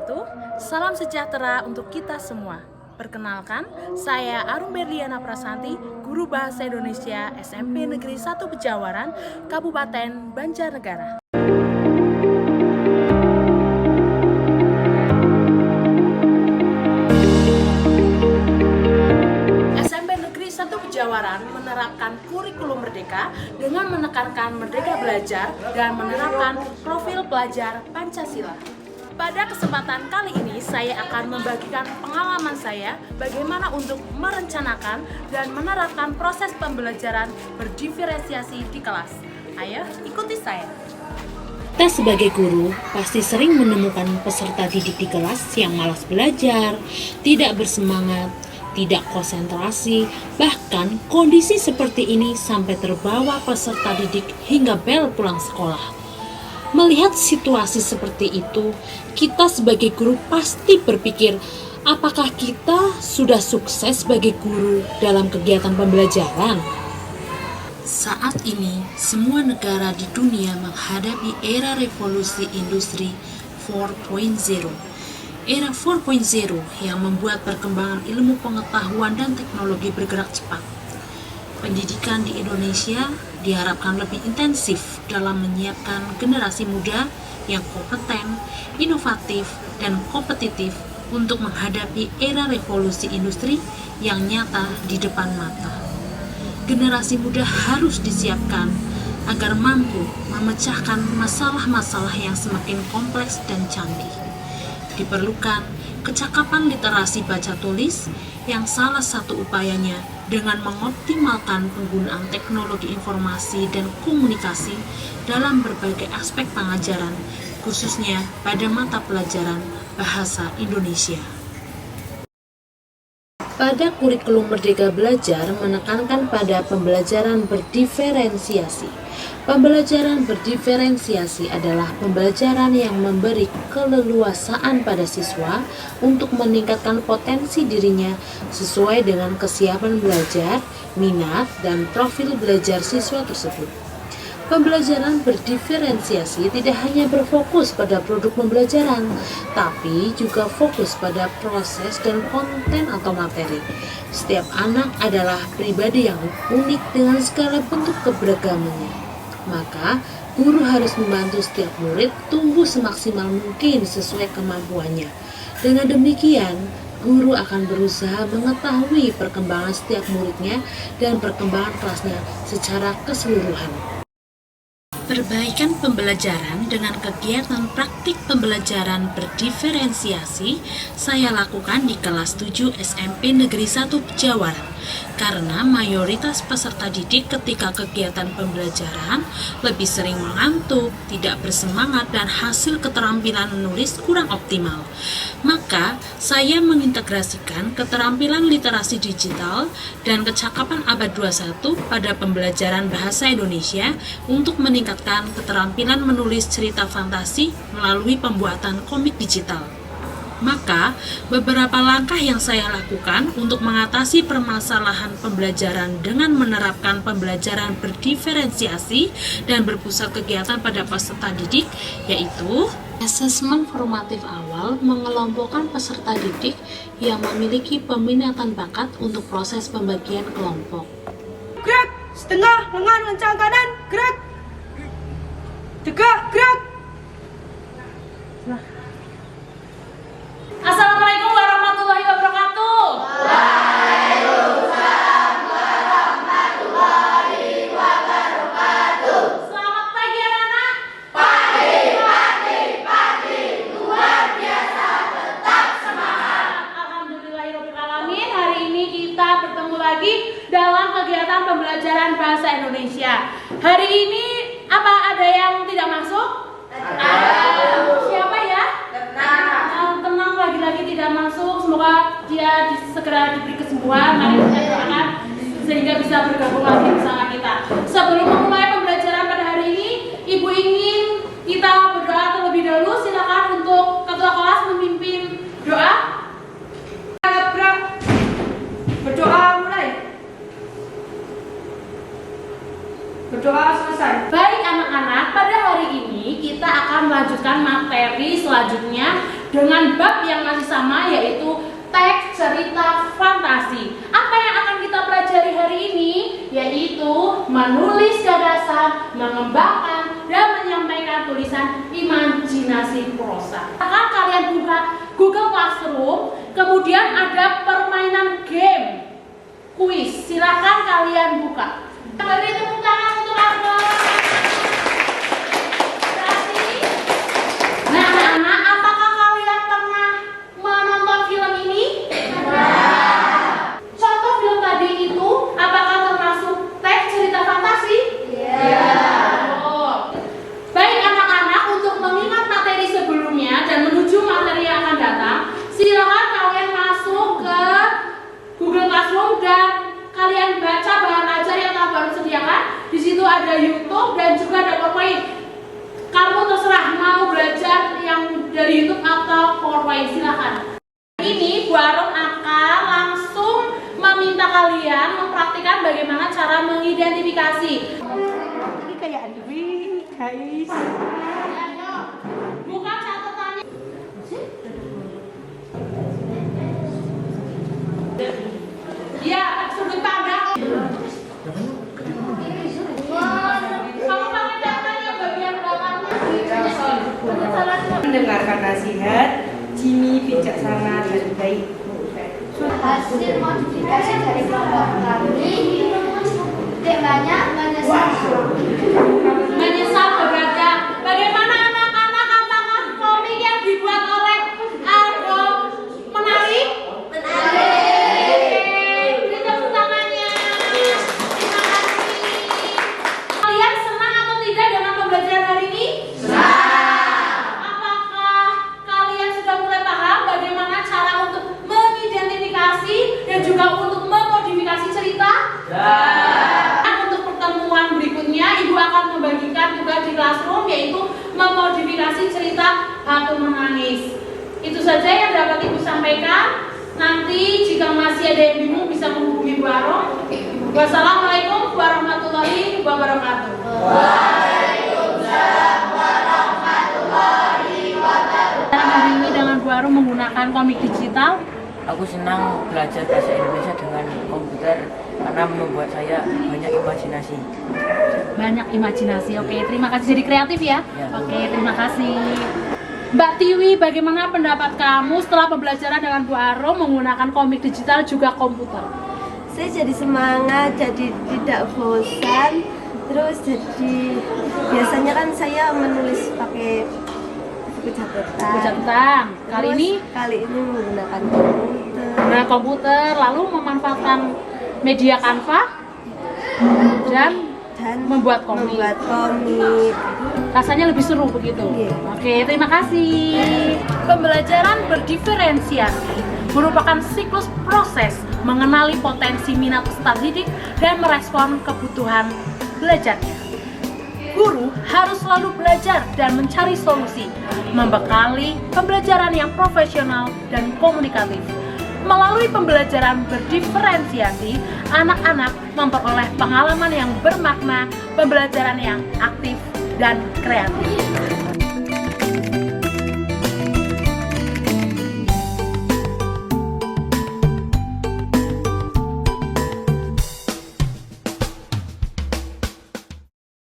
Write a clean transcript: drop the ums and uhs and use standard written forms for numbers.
wabarakatuh. Salam sejahtera untuk kita semua. Perkenalkan, saya Arum Berliana Prasanti, Guru Bahasa Indonesia SMP Negeri 1 Pejawaran, Kabupaten Banjarnegara. SMP Negeri 1 Pejawaran menerapkan kurikulum merdeka dengan menekankan merdeka belajar dan menerapkan profil pelajar Pancasila. Pada kesempatan kali ini, saya akan membagikan pengalaman saya bagaimana untuk merencanakan dan menerapkan proses pembelajaran berdiferensiasi di kelas. Ayo, ikuti saya. Kita sebagai guru pasti sering menemukan peserta didik di kelas yang malas belajar, tidak bersemangat, tidak konsentrasi, bahkan kondisi seperti ini sampai terbawa peserta didik hingga bel pulang sekolah. Melihat situasi seperti itu, kita sebagai guru pasti berpikir, apakah kita sudah sukses sebagai guru dalam kegiatan pembelajaran? Saat ini, semua negara di dunia menghadapi era revolusi industri 4.0. Era 4.0 yang membuat perkembangan ilmu pengetahuan dan teknologi bergerak cepat. Pendidikan di Indonesia diharapkan lebih intensif dalam menyiapkan generasi muda yang kompeten, inovatif, dan kompetitif untuk menghadapi era revolusi industri yang nyata di depan mata. Generasi muda harus disiapkan agar mampu memecahkan masalah-masalah yang semakin kompleks dan canggih. Diperlukan kecakapan literasi baca tulis yang salah satu upayanya dengan mengoptimalkan penggunaan teknologi informasi dan komunikasi dalam berbagai aspek pengajaran, khususnya pada mata pelajaran Bahasa Indonesia. Pada kurikulum Merdeka Belajar menekankan pada pembelajaran berdiferensiasi. Pembelajaran berdiferensiasi adalah pembelajaran yang memberi keleluasaan pada siswa untuk meningkatkan potensi dirinya sesuai dengan kesiapan belajar, minat, dan profil belajar siswa tersebut. Pembelajaran berdiferensiasi tidak hanya berfokus pada produk pembelajaran, tapi juga fokus pada proses dan konten atau materi. Setiap anak adalah pribadi yang unik dengan segala bentuk keberagamannya. Maka, guru harus membantu setiap murid tumbuh semaksimal mungkin sesuai kemampuannya. Dengan demikian, guru akan berusaha mengetahui perkembangan setiap muridnya dan perkembangan kelasnya secara keseluruhan. Perbaikan pembelajaran dengan kegiatan praktik pembelajaran berdiferensiasi saya lakukan di kelas 7 SMP Negeri 1 Pejawaran karena mayoritas peserta didik ketika kegiatan pembelajaran lebih sering mengantuk, tidak bersemangat, dan hasil keterampilan menulis kurang optimal. Maka, saya mengintegrasikan keterampilan literasi digital dan kecakapan abad 21 pada pembelajaran bahasa Indonesia untuk meningkatkan keterampilan menulis cerita fantasi melalui pembuatan komik digital. Maka, beberapa langkah yang saya lakukan untuk mengatasi permasalahan pembelajaran dengan menerapkan pembelajaran berdiferensiasi dan berpusat kegiatan pada peserta didik, yaitu asesmen formatif awal mengelompokkan peserta didik yang memiliki peminatan bakat untuk proses pembagian kelompok. Gerak, setengah, lengan, lencang kanan, gerak. Tegak, gerak. Assalamualaikum warahmatullahi wabarakatuh. Waalaikumsalam warahmatullahi wabarakatuh. Selamat pagi anak-anak. Pagi, luar biasa, tetap semangat. Alhamdulillahirrahmanirrahim. Hari ini kita bertemu lagi dalam kegiatan pembelajaran bahasa Indonesia. Hari ini apa ada yang tidak masuk? Ada. Siapa ya? Tenang, lagi-lagi tidak masuk. Semoga dia segera diberi kesembuhan. Mari kita doakan sehingga bisa bergabung lagi bersama kita. Sebelum memulai pembelajaran pada hari ini, Ibu ingin kita berdoa terlebih dahulu. Silakan untuk ketua kelas memimpin doa. Gerak. Berdoa mulai. Berdoa selesai. Baik anak-anak, pada hari ini kita akan melanjutkan materi selanjutnya dengan bab yang masih sama, yaitu teks cerita fantasi. Apa yang akan kita pelajari hari ini? Yaitu menulis gagasan, mengembangkan, dan menyampaikan tulisan imajinasi prosa. Akan kalian buka Google Classroom, kemudian ada permainan game, kuis. Silakan kalian buka. Beri tepuk tangan untuk aku. Nah, anak-anak, apakah kalian pernah menonton film ini? Contoh film tadi itu, apakah termasuk teks cerita fantasi? Iya. Oh. Baik anak-anak, untuk mengingat materi sebelumnya dan menuju materi yang akan datang, silakan kalian masuk ke Google Classroom dan kalian baca bahan ajar yang telah baru sediakan. Di situ ada YouTube dan juga ada PowerPoint. Kamu terserah mau belajar yang dari YouTube atau PowerPoint, silakan. Ini Bu Arum akan langsung meminta kalian mempraktikkan bagaimana cara mengidentifikasi. Ini kayak Andwi, guys. Buka catatannya. Ya, sudut pandang. Kamu pakai catatan yang bagian belakangnya. Mendengarkan nasihat, Jimmy bijaksana dan baik. Hasil modifikasi dari kelompok kami, temanya menyesal. Menyesal berbeda. Bagaimana anak-anak, apakah komik yang dibuat oleh Argo menarik? Menarik. Beri tepuk tangannya. Terima kasih. Kalian senang atau tidak dengan pembelajaran hari ini? Apakah kalian sudah mulai paham bagaimana cara untuk mengidentifikasi dan juga untuk memodifikasi cerita? Untuk pertemuan berikutnya, Ibu akan membagikan tugas di classroom, yaitu memodifikasi cerita Batu Menangis. Itu saja yang dapat Ibu sampaikan. Nanti jika masih ada yang bingung bisa menghubungi Bu Arum. Wassalamualaikum warahmatullahi wabarakatuh. Hari ini dengan Bu Arum menggunakan komik digital. Aku senang belajar bahasa Indonesia dengan komputer karena membuat saya banyak imajinasi. Banyak imajinasi. Oke, terima kasih, jadi kreatif ya. Ya. Oke, terima kasih. Mbak Tiwi, bagaimana pendapat kamu setelah pembelajaran dengan Bu Arum menggunakan komik digital juga komputer? Saya jadi semangat, jadi tidak bosan. Terus jadi biasanya kan saya menulis pakai buku catatan. Kali ini menggunakan komputer. menggunakan komputer, lalu memanfaatkan media Canva dan membuat komik. Rasanya lebih seru begitu. Iya. Oke, terima kasih. Pembelajaran berdiferensiasi merupakan siklus proses mengenali potensi minat peserta didik dan merespon kebutuhan belajarnya. Guru harus selalu belajar dan mencari solusi, membekali pembelajaran yang profesional dan komunikatif. Melalui pembelajaran berdiferensiasi, anak-anak memperoleh pengalaman yang bermakna, pembelajaran yang aktif dan kreatif.